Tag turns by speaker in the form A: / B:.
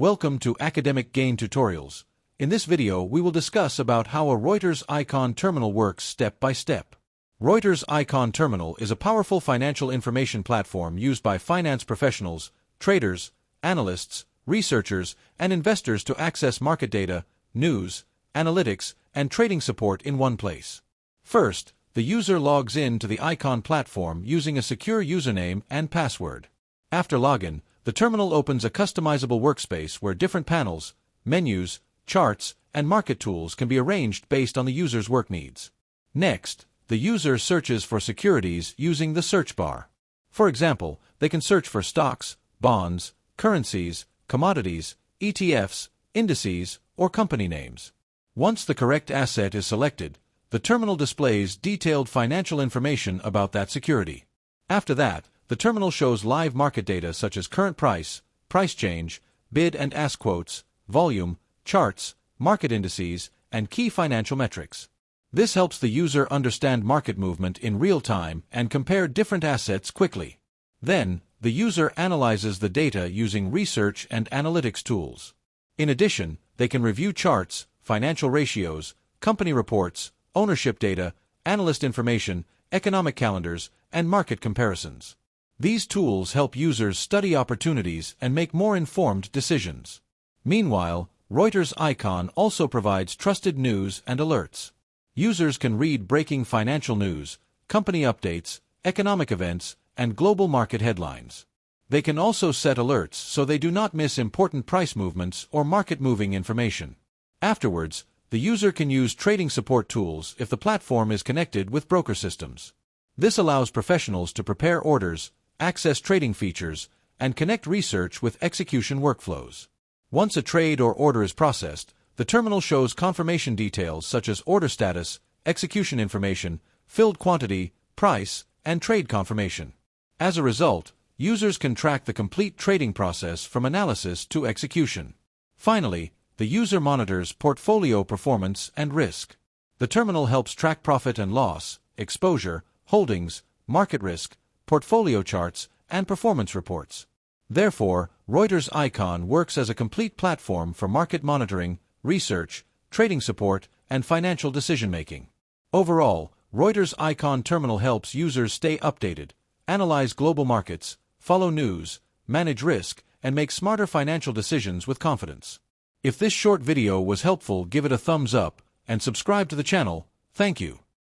A: Welcome to Academic Gain Tutorials. In this video, we will discuss about how a Reuters Eikon Terminal works step by step. Reuters Eikon Terminal is a powerful financial information platform used by finance professionals, traders, analysts, researchers, and investors to access market data, news, analytics, and trading support in one place. First, the user logs in to the Eikon platform using a secure username and password. After login, the terminal opens a customizable workspace where different panels, menus, charts, and market tools can be arranged based on the user's work needs. Next, the user searches for securities using the search bar. For example, they can search for stocks, bonds, currencies, commodities, ETFs, indices, or company names. Once the correct asset is selected, the terminal displays detailed financial information about that security. After that, the terminal shows live market data such as current price, price change, bid and ask quotes, volume, charts, market indices, and key financial metrics. This helps the user understand market movement in real time and compare different assets quickly. Then, the user analyzes the data using research and analytics tools. In addition, they can review charts, financial ratios, company reports, ownership data, analyst information, economic calendars, and market comparisons. These tools help users study opportunities and make more informed decisions. Meanwhile, Reuters Eikon also provides trusted news and alerts. Users can read breaking financial news, company updates, economic events, and global market headlines. They can also set alerts so they do not miss important price movements or market-moving information. Afterwards, the user can use trading support tools if the platform is connected with broker systems. This allows professionals to prepare orders, access trading features, and connect research with execution workflows. Once a trade or order is processed, the terminal shows confirmation details such as order status, execution information, filled quantity, price, and trade confirmation. As a result, users can track the complete trading process from analysis to execution. Finally, the user monitors portfolio performance and risk. The terminal helps track profit and loss, exposure, holdings, market risk, portfolio charts, and performance reports. Therefore, Reuters Eikon works as a complete platform for market monitoring, research, trading support, and financial decision-making. Overall, Reuters Eikon Terminal helps users stay updated, analyze global markets, follow news, manage risk, and make smarter financial decisions with confidence. If this short video was helpful, give it a thumbs up and subscribe to the channel. Thank you.